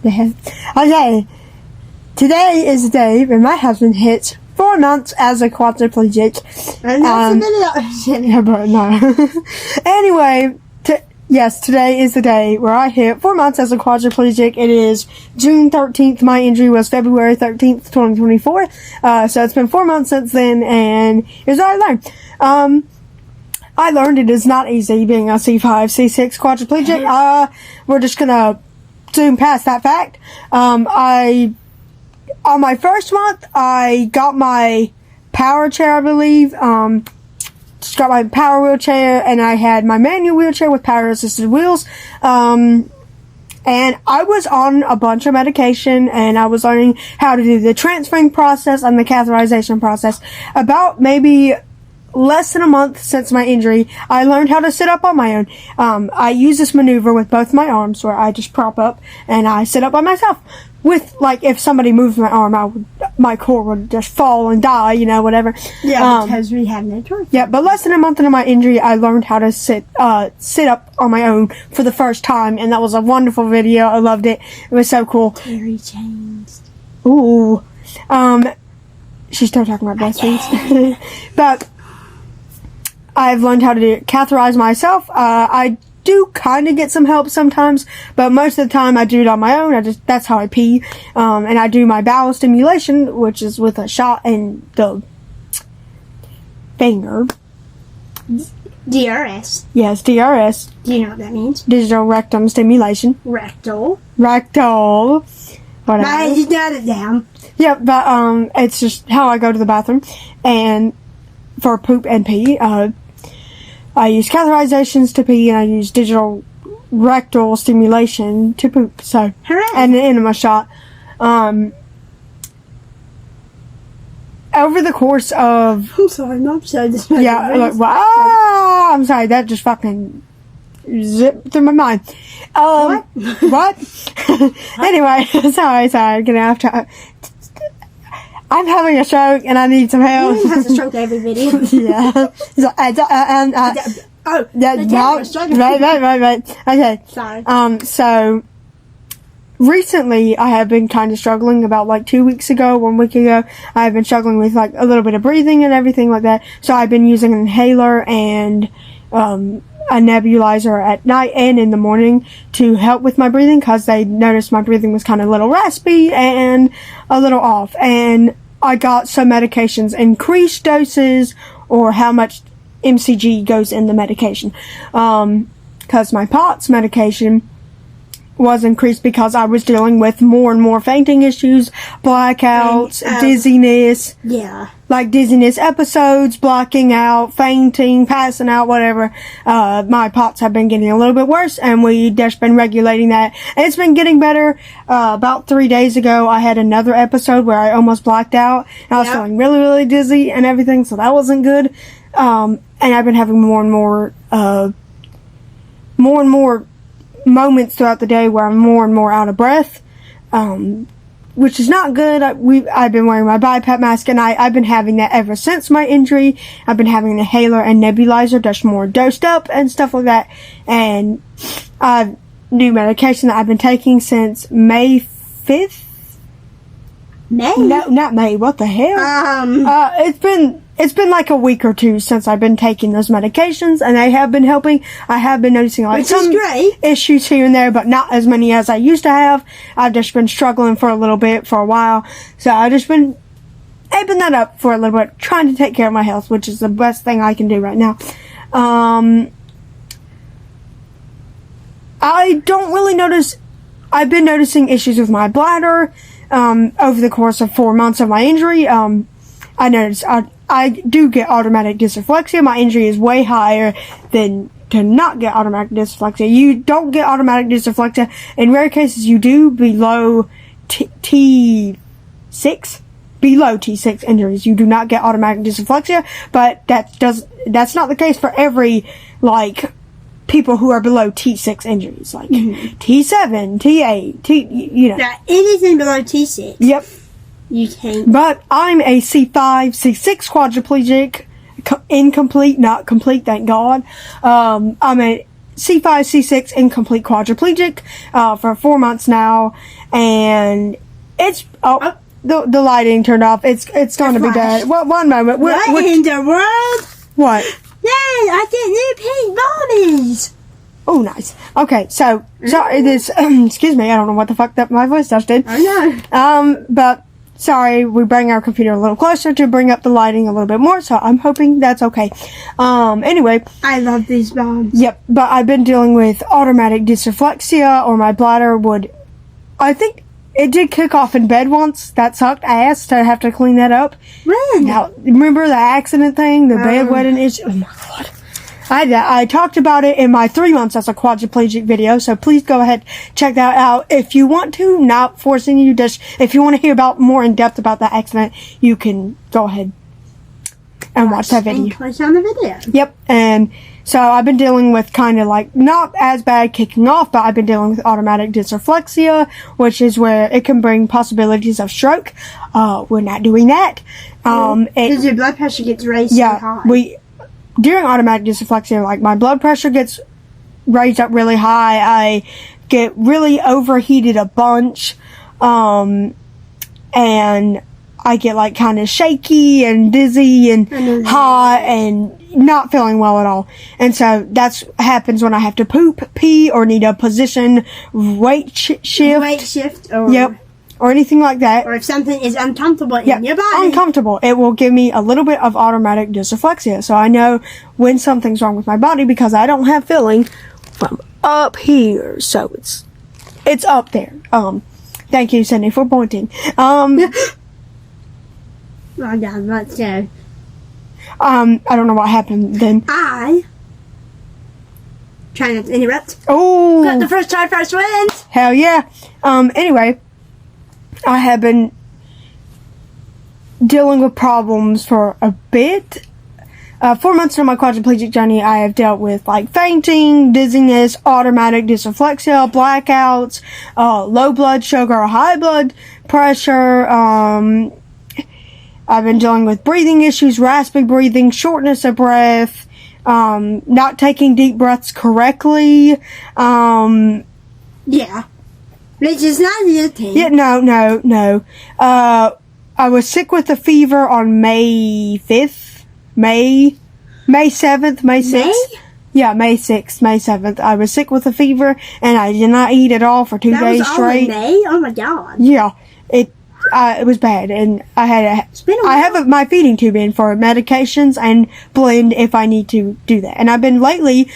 Yeah. Okay. Today is the day when my husband hits 4 months as a quadriplegic. And that's yeah, but no. Anyway, yes, today is the day where I hit 4 months as a quadriplegic. It is June 13th. My injury was February 13th, 2024. So it's been 4 months since then, and here's what I learned. I learned it is not easy being a C5, C6 quadriplegic. We're just gonna zoom past that fact. On my first month, I got my power chair, I believe. Just got my power wheelchair, and I had my manual wheelchair with power assisted wheels. And I was on a bunch of medication, and I was learning how to do the transferring process and the catheterization process. About maybe less than a month since my injury, I learned how to sit up on my own. I use this maneuver with both my arms where I just prop up and I sit up by myself. With, like, if somebody moves my arm, my core would just fall and die, whatever. Yeah, because we have no choice. Yeah, but less than a month into my injury, I learned how to sit up on my own for the first time, and that was a wonderful video. I loved it. It was so cool. Very changed. Ooh. She's still talking about breastfeeds. But I've learned how to catheterize myself. I do kind of get some help sometimes, but most of the time I do it on my own. That's how I pee. And I do my bowel stimulation, which is with a shot in the finger. DRS. Yes, DRS. Do you know what that means? Digital rectum stimulation. Rectal. Whatever. I just got it down. Yeah, but it's just how I go to the bathroom. And for poop and pee, I use catheterizations to pee, and I use digital rectal stimulation to poop. So, hooray! And an enema shot. Over the course of... I'm sorry, Mom said this. Yeah, look, I'm sorry, that just fucking zipped through my mind. What? Anyway, sorry, I'm gonna have to... I'm having a stroke and I need some help. You have a stroke every video. Yeah. Right. Okay. Sorry. So recently I have been kind of struggling. About like 1 week ago, I have been struggling with like a little bit of breathing and everything like that. So I've been using an inhaler and a nebulizer at night and in the morning to help with my breathing, because they noticed my breathing was kind of a little raspy and a little off. And I got some medications, increased doses, or how much MCG goes in the medication. Because my POTS medication was increased because I was dealing with more and more fainting issues, blackouts, dizziness. Yeah. Like dizziness episodes, blacking out, fainting, passing out, whatever. My POTS have been getting a little bit worse, and we just been regulating that. And it's been getting better. About 3 days ago, I had another episode where I almost blacked out. And I was feeling really, really dizzy and everything, so that wasn't good. And I've been having more and more moments throughout the day where I'm more and more out of breath, which is not good. I've been wearing my BiPAP mask, and I've been having that ever since my injury. I've been having an inhaler and nebulizer, just more dosed up and stuff like that. And new medication that I've been taking since May 5th. May? No, not May. What the hell? It's been like a week or two since I've been taking those medications, and they have been helping. I have been noticing like some issues here and there, but not as many as I used to have. I've just been struggling for a while. So I've just been amping that up for a little bit, trying to take care of my health, which is the best thing I can do right now. I don't really notice... I've been noticing issues with my bladder over the course of 4 months of my injury. I noticed I do get automatic dysreflexia. My injury is way higher than to not get automatic dysreflexia. You don't get automatic dysreflexia. In rare cases, you do below T6. Below T6 injuries, you do not get automatic dysreflexia, but that's not the case for every, like, people who are below T6 injuries, like T7, T8, Now, anything below T6. Yep. You can't. But I'm a C5, C6 quadriplegic, incomplete, not complete, thank God. I'm a C5, C6 incomplete quadriplegic for 4 months now, and it's the lighting turned off. It's going to be dead. Well, one moment. What in the world? What? Yay! I get new pink bobbies. Oh, nice. Okay, so sorry. This excuse me. I don't know what the fuck that my voice just did. I know. But. Sorry, we bring our computer a little closer to bring up the lighting a little bit more, so I'm hoping that's okay. Anyway. I love these bombs. Yep, but I've been dealing with automatic dysreflexia, or my bladder would, I think it did kick off in bed once. That sucked ass to have to clean that up. When? Now, remember the accident thing, the bedwetting issue? Oh my god. I talked about it in my 3 months as a quadriplegic video, so please go ahead, check that out. If you want to, not forcing you, just if you want to hear about more in depth about that accident, you can go ahead and watch that video. And click on the video. Yep, and so I've been dealing with kind of like, not as bad kicking off, but I've been dealing with automatic dysreflexia, which is where it can bring possibilities of stroke. We're not doing that. Because your blood pressure gets raised so high. During automatic dysreflexia, like, my blood pressure gets raised up really high. I get really overheated a bunch. And I get, like, kind of shaky and dizzy and hot and not feeling well at all. And so that's happens when I have to poop, pee, or need a position weight shift. Weight shift. Or Yep. Or anything like that. Or if something is uncomfortable in your body. Uncomfortable. It will give me a little bit of automatic dysreflexia. So I know when something's wrong with my body because I don't have feeling from up here. So it's up there. Thank you, Cindy, for pointing. Oh God, let's go. I don't know what happened then. Trying not to interrupt. Oh. Got the first try, first wins. Hell yeah. Anyway. I have been dealing with problems for a bit. 4 months into my quadriplegic journey, I have dealt with like fainting, dizziness, automatic dysreflexia, blackouts, low blood sugar, high blood pressure. I've been dealing with breathing issues, raspy breathing, shortness of breath, not taking deep breaths correctly. Yeah. Which is not a good thing. Yeah, no. I was sick with a fever on May 5th. May 7th, May 6th. May? Yeah, May 6th, May 7th. I was sick with a fever, and I did not eat at all for 2 days was all straight. in May? Oh my God. Yeah, it was bad, and I have my feeding tube in for medications and blend if I need to do that. And I've been lately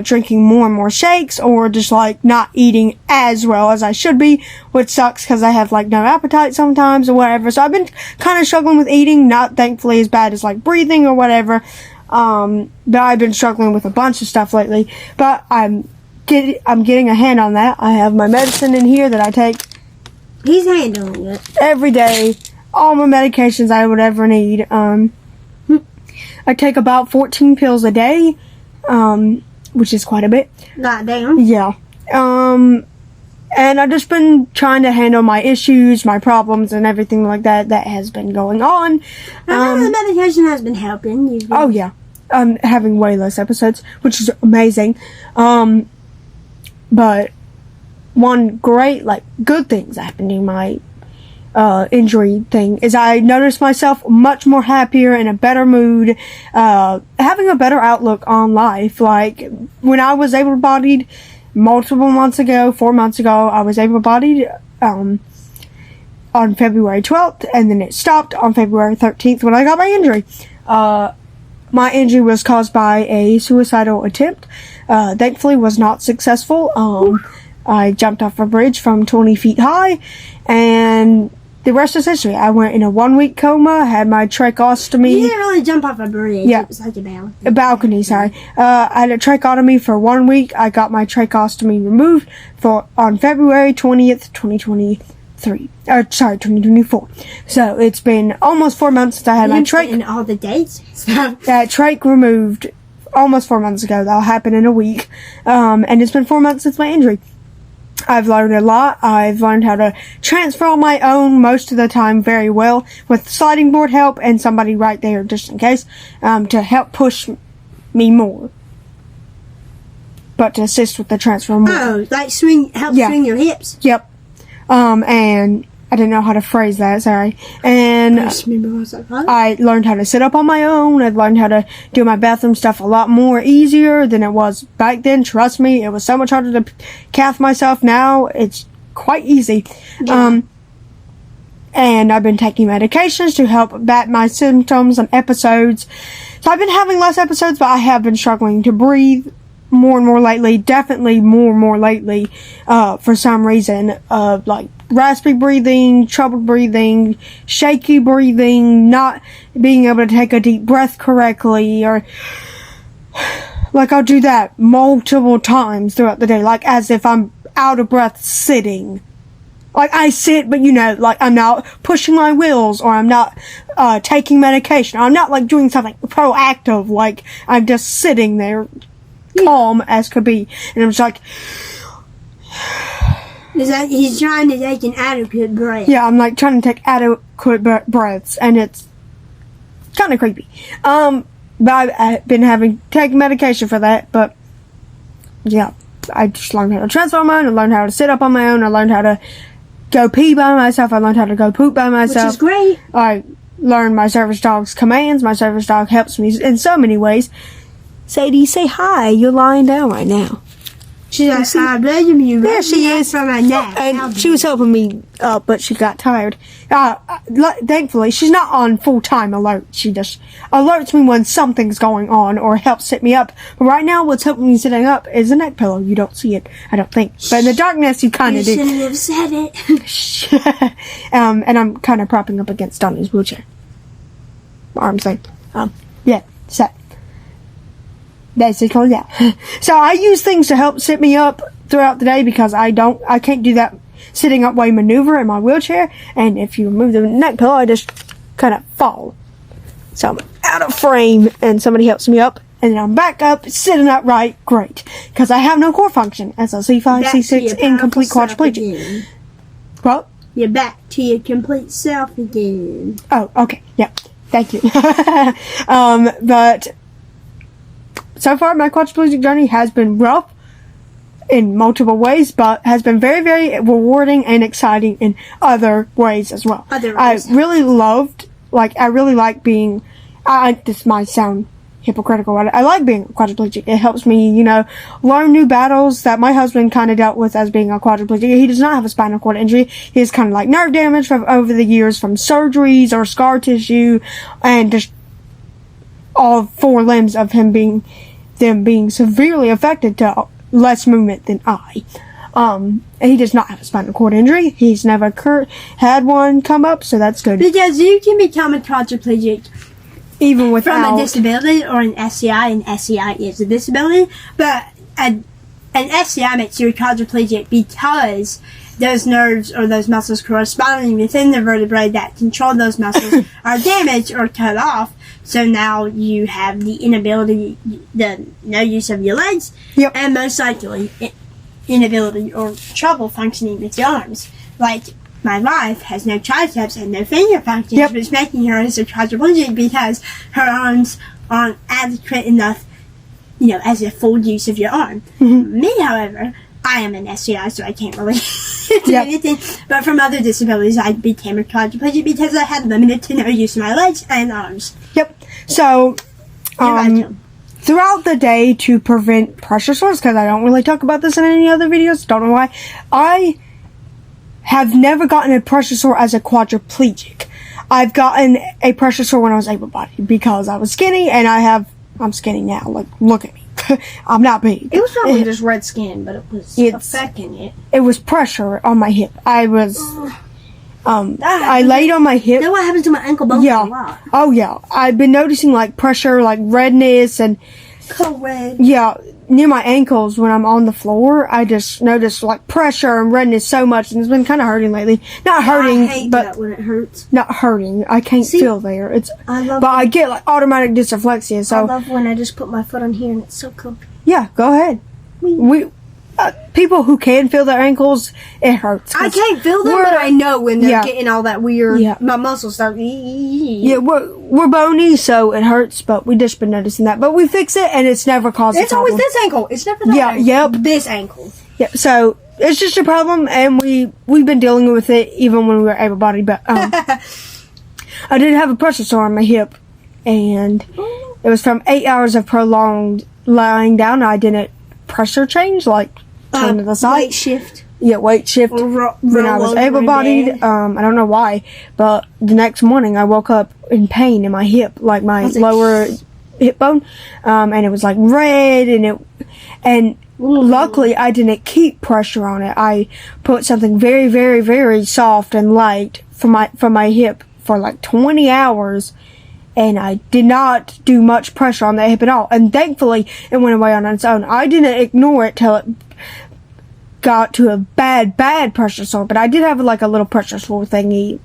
drinking more and more shakes, or just like not eating as well as I should be, which sucks because I have like no appetite sometimes or whatever. So I've been kind of struggling with eating, not thankfully as bad as like breathing or whatever. But I've been struggling with a bunch of stuff lately. But I'm getting a hand on that. I have my medicine in here that I take. He's handling it every day. All my medications I would ever need. I take about 14 pills a day. Which is quite a bit. Goddamn. Yeah. And I've just been trying to handle my issues, my problems, and everything like that has been going on. I know the medication has been helping. Oh, yeah. I'm having way less episodes, which is amazing. But one great, like, good things happened in my injury thing is I noticed myself much more happier, in a better mood, having a better outlook on life. Like, when I was able-bodied multiple months ago, 4 months ago, I was able-bodied on February 12th, and then it stopped on February 13th when I got my injury. My injury was caused by a suicidal attempt. Thankfully was not successful. I jumped off a bridge from 20 feet high, and the rest is history. I went in a 1-week coma, had my tracheostomy. You didn't really jump off a bridge. Yeah. It was like a balcony. A balcony, sorry. I had a tracheotomy for 1 week. I got my tracheostomy removed on February 20th, 2024. So it's been almost 4 months since I had my trach. And all the dates. So. That trach removed almost 4 months ago. That'll happen in a week. And it's been 4 months since my injury. I've learned a lot. I've learned how to transfer on my own most of the time very well, with sliding board help and somebody right there just in case, to help push me more. but to assist with the transfer more. Oh, like swing your hips. Yep. And I didn't know how to phrase that, sorry. And I learned how to sit up on my own. I learned how to do my bathroom stuff a lot more easier than it was back then. Trust me, it was so much harder to cath myself. Now it's quite easy. Yeah. And I've been taking medications to help bat my symptoms and episodes. So I've been having less episodes, but I have been struggling to breathe more and more lately. Definitely more and more lately, for some reason. Like raspy breathing, troubled breathing, shaky breathing, not being able to take a deep breath correctly, or like I'll do that multiple times throughout the day, like as if I'm out of breath sitting. Like I sit, but like I'm not pushing my wheels, or I'm not taking medication. I'm not like doing something proactive, like I'm just sitting there calm as could be. And I'm just like, he's trying to take an adequate breath. Yeah, I'm like trying to take adequate breaths, and it's kind of creepy. But I've been taking medication for that, but yeah, I just learned how to transfer my own. I learned how to sit up on my own. I learned how to go pee by myself. I learned how to go poop by myself. Which is great. I learned my service dog's commands. My service dog helps me in so many ways. Sadie, say hi. You're lying down right now. She's like, I blame you. There she is. From my neck. And she was helping me up, but she got tired. Thankfully, she's not on full-time alert. She just alerts me when something's going on or helps sit me up. But right now, what's helping me sitting up is a neck pillow. You don't see it, I don't think. But in the darkness, you kind of do. You shouldn't have said it. And I'm kind of propping up against Donnie's wheelchair. Arms thing. Yeah, set. Basically, yeah. So I use things to help sit me up throughout the day because I can't do that sitting up way maneuver in my wheelchair. And if you remove the neck pillow, I just kind of fall. So I'm out of frame and somebody helps me up. And then I'm back up, sitting upright. Great. Because I have no core function as a C5, C6 incomplete quadriplegic. What? You're back to your complete self again. Oh, okay. Yeah. Thank you. But so far, my quadriplegic journey has been rough in multiple ways, but has been very, very rewarding and exciting in other ways as well. I really like being, this might sound hypocritical, but I like being quadriplegic. It helps me, learn new battles that my husband kind of dealt with as being a quadriplegic. He does not have a spinal cord injury. He has kind of like nerve damage from over the years from surgeries or scar tissue, and just all 4 limbs of him being severely affected to less movement than I. He does not have a spinal cord injury. He's never had one come up, so that's good. Because you can become a quadriplegic even without from a disability or an SCI, and SCI is a disability, but an SCI makes you a quadriplegic because those nerves or those muscles corresponding within the vertebrae that control those muscles are damaged or cut off. So now you have the inability, no use of your legs, yep, and most likely inability or trouble functioning with your arms. Like my wife has no triceps and no finger functions, yep, which is making her as a quadriplegic because her arms aren't adequate enough, as a full use of your arm. Mm-hmm. Me, however, I am an SCI, so I can't really do anything. But from other disabilities, I became a quadriplegic because I had limited to no use of my legs and arms. Yep. So, throughout the day, to prevent pressure sores, because I don't really talk about this in any other videos, don't know why, I have never gotten a pressure sore as a quadriplegic. I've gotten a pressure sore when I was able-bodied because I was skinny, and I'm skinny now. Like, look at me. I'm not big. It was probably just red skin, but it was affecting it. It was pressure on my hip. I laid on my hip. That's what happens to my ankle bones a lot. Oh, yeah. I've been noticing, like, pressure, like, redness and... red. Yeah, near my ankles when I'm on the floor. I just noticed, like, pressure and redness so much, and it's been kind of hurting lately. Not hurting, I hate but... that when it hurts. Not hurting. I can't feel there. But I get, like, automatic dysreflexia, so... I love when I just put my foot on here, and it's so comfy. Yeah, go ahead. people who can feel their ankles, it hurts. I can't feel them, but I know when they're getting all that weird. Yeah. My muscles start. Yeah, we're bony, so it hurts. But we just been noticing that. But we fix it, and it's never caused a problem. It's always this ankle. It's never that. Yeah. Ankle. Yep. This ankle. Yep. So it's just a problem, and we've been dealing with it even when we were able-bodied. But I did have a pressure sore on my hip, and it was from 8 hours of prolonged lying down. I didn't pressure change, like turn to the side. Weight shift. Yeah, weight shift when I was able-bodied. I don't know why, but the next morning I woke up in pain in my hip, like my lower hip bone, and it was like red, and luckily I didn't keep pressure on it. I put something very, very, very soft and light for my hip for like 20 hours. And I did not do much pressure on that hip at all. And thankfully, it went away on its own. I didn't ignore it till it got to a bad pressure sore. But I did have like a little pressure sore thingy.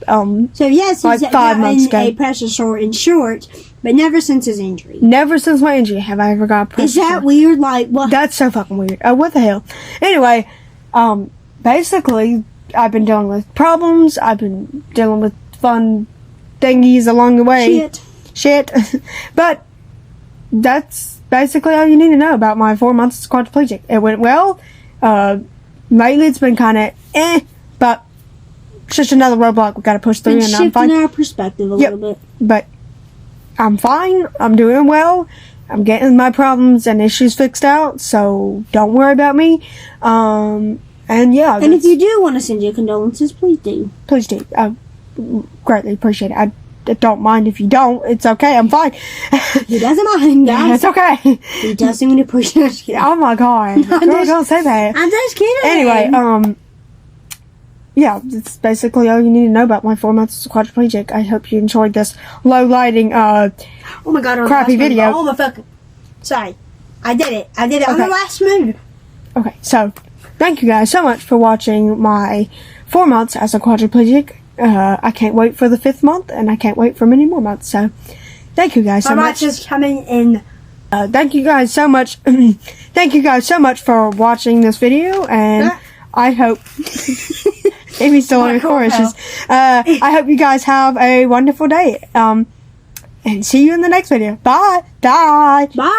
So yes, like he's 5 months ago. A pressure sore in short, but never since his injury. Never since my injury have I ever got a pressure Is that sore. weird? Like what? That's so fucking weird. Oh, what the hell? Anyway, basically, I've been dealing with problems. I've been dealing with fun thingies along the way. Shit. But that's basically all you need to know about my 4 months as quadriplegic. It went well. Lately it's been kind of but it's just another roadblock we got to push through, and I'm fine. Shifting our perspective a little bit. But I'm fine. I'm doing well. I'm getting my problems and issues fixed out, so don't worry about me. And yeah. And if you do want to send your condolences, please do. Please do. Greatly appreciate it. I don't mind if you don't. It's okay. I'm fine. He doesn't mind, guys. It's okay. He doesn't appreciate it. Oh my god. Girl, don't say that. I'm just kidding. Anyway, yeah, that's basically all you need to know about my 4 months as a quadriplegic. I hope you enjoyed this low lighting, oh my god, crappy video. Oh my fucking. Sorry. I did it on the last move. Okay, so thank you guys so much for watching my 4 months as a quadriplegic. I can't wait for the 5th month, and I can't wait for many more months. So, thank you guys so much. My month is coming in. Thank you guys so much. Thank you guys so much for watching this video, and I hope Amy's still on chorus. I hope you guys have a wonderful day. And see you in the next video. Bye. Bye. Bye.